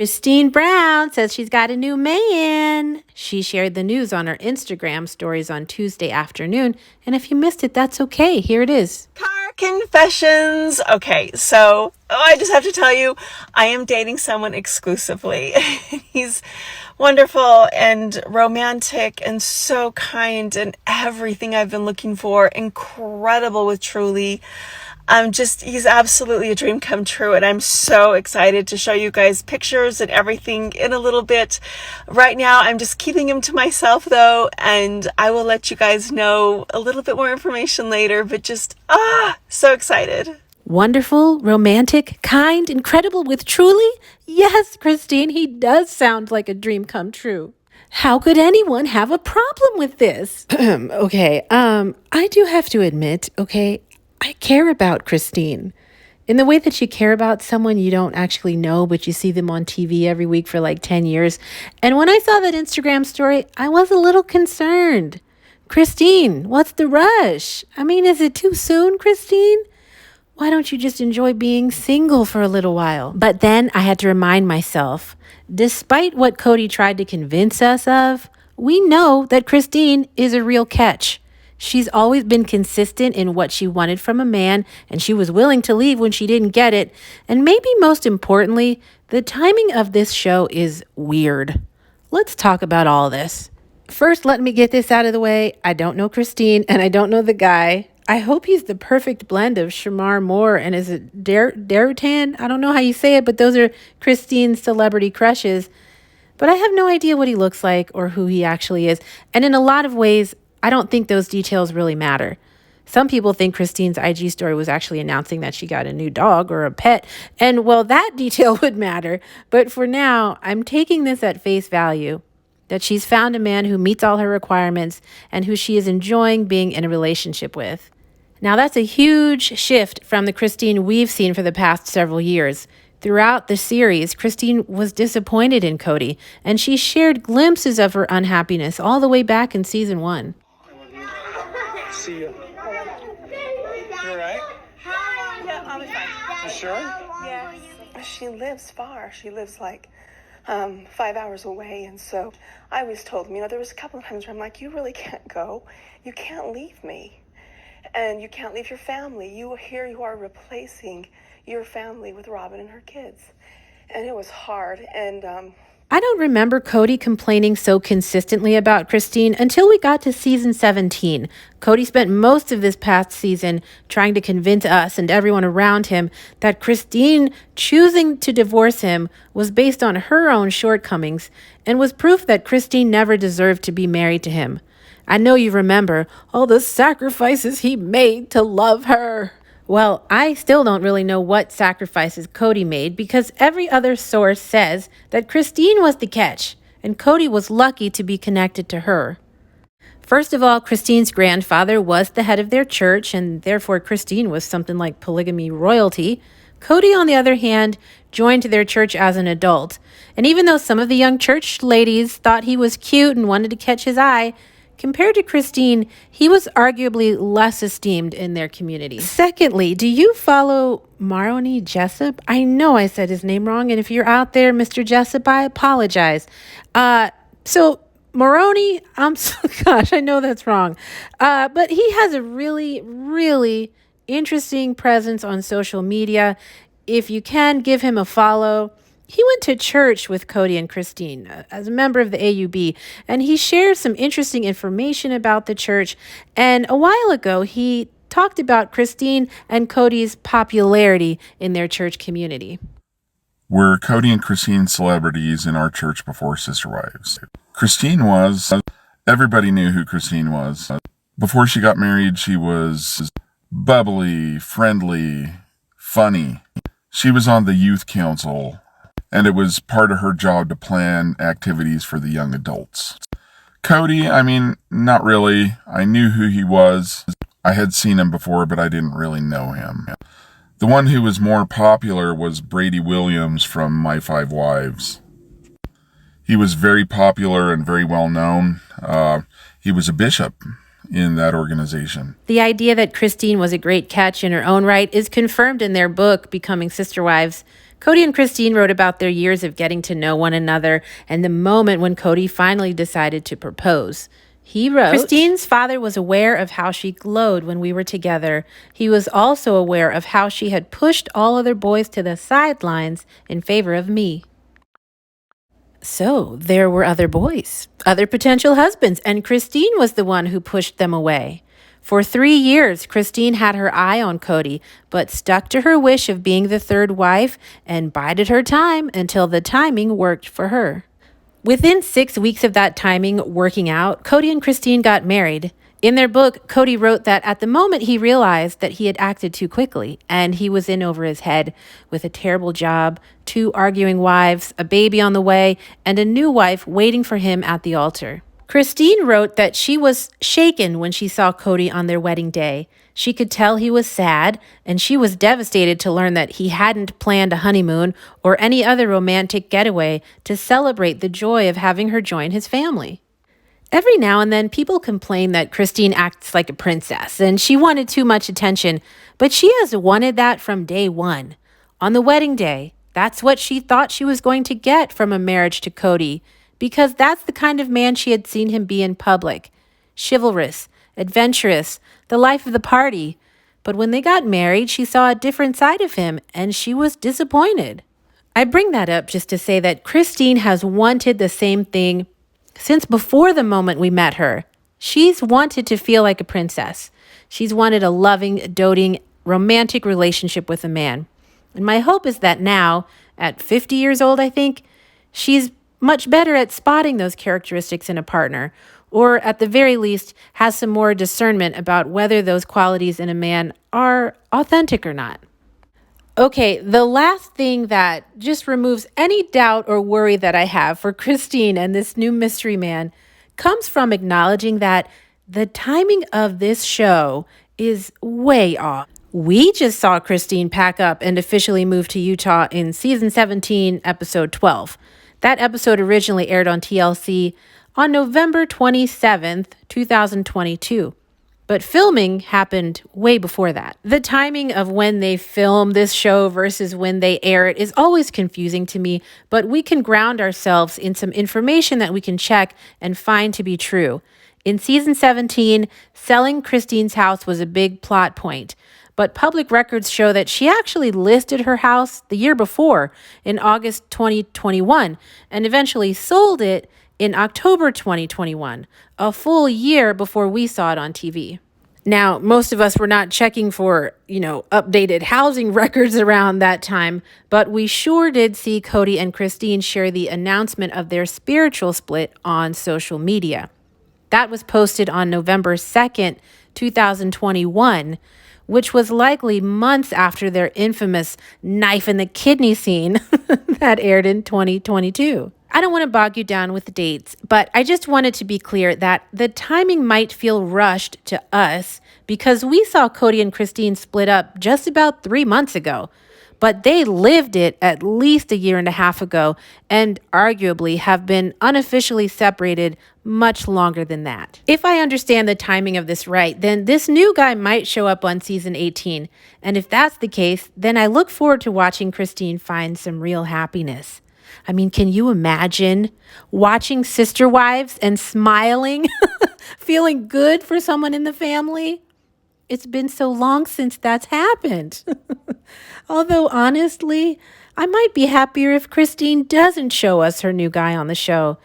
Christine Brown says she's got a new man. She shared the news on her Instagram stories on Tuesday afternoon. And if you missed it, that's okay. Here it is. Car confessions. Okay, so I just have to tell you, I am dating someone exclusively. He's wonderful and romantic and so kind and everything I've been looking for. Incredible with Truly. He's absolutely a dream come true, and I'm so excited to show you guys pictures and everything in a little bit. Right now, I'm just keeping him to myself though, and I will let you guys know a little bit more information later, but so excited. Wonderful, romantic, kind, incredible with Truly? Yes, Christine, he does sound like a dream come true. How could anyone have a problem with this? Okay, I do have to admit, okay, I care about Christine in the way that you care about someone you don't actually know, but you see them on TV every week for like 10 years. And when I saw that Instagram story, I was a little concerned. Christine, what's the rush? I mean, is it too soon, Christine? Why don't you just enjoy being single for a little while? But then I had to remind myself, despite what Kody tried to convince us of, we know that Christine is a real catch. She's always been consistent in what she wanted from a man, and she was willing to leave when she didn't get it. And maybe most importantly, the timing of this show is weird. Let's talk about all this. First, let me get this out of the way. I don't know Christine, and I don't know the guy. I hope he's the perfect blend of Shamar Moore and is it Darutan? I don't know how you say it, but those are Christine's celebrity crushes. But I have no idea what he looks like or who he actually is. And in a lot of ways, I don't think those details really matter. Some people think Christine's IG story was actually announcing that she got a new dog or a pet. And well, that detail would matter. But for now, I'm taking this at face value, that she's found a man who meets all her requirements and who she is enjoying being in a relationship with. Now, that's a huge shift from the Christine we've seen for the past several years. Throughout the series, Christine was disappointed in Kody, and she shared glimpses of her unhappiness all the way back in season 1. See you. You all right? Yeah, I'll be fine. You sure? Yes. She lives far. She lives like 5 hours away, and so I always told him, there was a couple of times where I'm like, you really can't go. You can't leave me. And you can't leave your family. You are replacing your family with Robyn and her kids. And it was hard. And I don't remember Kody complaining so consistently about Christine until we got to season 17. Kody spent most of this past season trying to convince us and everyone around him that Christine choosing to divorce him was based on her own shortcomings and was proof that Christine never deserved to be married to him. I know you remember all the sacrifices he made to love her. Well, I still don't really know what sacrifices Kody made because every other source says that Christine was the catch and Kody was lucky to be connected to her. First of all, Christine's grandfather was the head of their church and therefore Christine was something like polygamy royalty. Kody, on the other hand, joined their church as an adult. And even though some of the young church ladies thought he was cute and wanted to catch his eye, compared to Christine, he was arguably less esteemed in their community. Secondly, do you follow Maroni Jessup? I know I said his name wrong, and if you're out there, Mr. Jessup, I apologize. So Maroni, gosh, I know that's wrong. But he has a really, really interesting presence on social media. If you can, give him a follow. He went to church with Kody and Christine as a member of the AUB, and he shared some interesting information about the church. And a while ago, he talked about Christine and Kody's popularity in their church community. Were Kody and Christine celebrities in our church before Sister Wives? Everybody knew who Christine was. Before she got married, she was bubbly, friendly, funny. She was on the youth council, and it was part of her job to plan activities for the young adults. Kody, not really. I knew who he was. I had seen him before, but I didn't really know him. The one who was more popular was Brady Williams from My 5 Wives. He was very popular and very well known. He was a bishop in that organization. The idea that Christine was a great catch in her own right is confirmed in their book, Becoming Sister Wives. Kody and Christine wrote about their years of getting to know one another and the moment when Kody finally decided to propose. He wrote, Christine's father was aware of how she glowed when we were together. He was also aware of how she had pushed all other boys to the sidelines in favor of me. So there were other boys, other potential husbands, and Christine was the one who pushed them away. For 3 years, Christine had her eye on Kody, but stuck to her wish of being the third wife and bided her time until the timing worked for her. Within 6 weeks of that timing working out, Kody and Christine got married. In their book, Kody wrote that at the moment he realized that he had acted too quickly and he was in over his head with a terrible job, 2 arguing wives, a baby on the way, and a new wife waiting for him at the altar. Christine wrote that she was shaken when she saw Kody on their wedding day. She could tell he was sad, and she was devastated to learn that he hadn't planned a honeymoon or any other romantic getaway to celebrate the joy of having her join his family. Every now and then, people complain that Christine acts like a princess and she wanted too much attention, but she has wanted that from day one. On the wedding day, that's what she thought she was going to get from a marriage to Kody, because that's the kind of man she had seen him be in public. Chivalrous, adventurous, the life of the party. But when they got married, she saw a different side of him, and she was disappointed. I bring that up just to say that Christine has wanted the same thing since before the moment we met her. She's wanted to feel like a princess. She's wanted a loving, doting, romantic relationship with a man. And my hope is that now, at 50 years old, I think, she's much better at spotting those characteristics in a partner, or at the very least has some more discernment about whether those qualities in a man are authentic or not. Okay, the last thing that just removes any doubt or worry that I have for Christine and this new mystery man comes from acknowledging that the timing of this show is way off. We just saw Christine pack up and officially move to Utah in season 17, episode 12. That episode originally aired on TLC on November 27th, 2022. But filming happened way before that. The timing of when they film this show versus when they air it is always confusing to me, but we can ground ourselves in some information that we can check and find to be true. In season 17, selling Christine's house was a big plot point, but public records show that she actually listed her house the year before, in August 2021, and eventually sold it in October 2021, a full year before we saw it on TV. Now, most of us were not checking for, updated housing records around that time, but we sure did see Kody and Christine share the announcement of their spiritual split on social media. That was posted on November 2nd, 2021, which was likely months after their infamous knife in the kidney scene that aired in 2022. I don't want to bog you down with the dates, but I just wanted to be clear that the timing might feel rushed to us because we saw Kody and Christine split up just about 3 months ago, but they lived it at least a year and a half ago and arguably have been unofficially separated much longer than that. If I understand the timing of this right, then this new guy might show up on season 18. And if that's the case, then I look forward to watching Christine find some real happiness. I mean, can you imagine watching Sister Wives and smiling, feeling good for someone in the family? It's been so long since that's happened. Although, honestly, I might be happier if Christine doesn't show us her new guy on the show.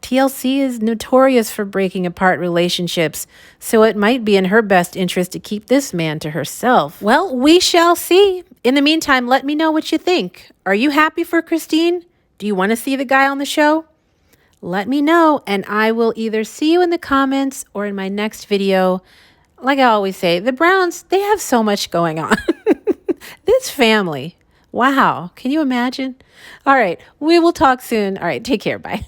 TLC is notorious for breaking apart relationships, so it might be in her best interest to keep this man to herself. Well, we shall see. In the meantime, let me know what you think. Are you happy for Christine? Do you want to see the guy on the show? Let me know, and I will either see you in the comments or in my next video. Like I always say, the Browns, they have so much going on. This family. Wow. Can you imagine? All right. We will talk soon. All right. Take care. Bye.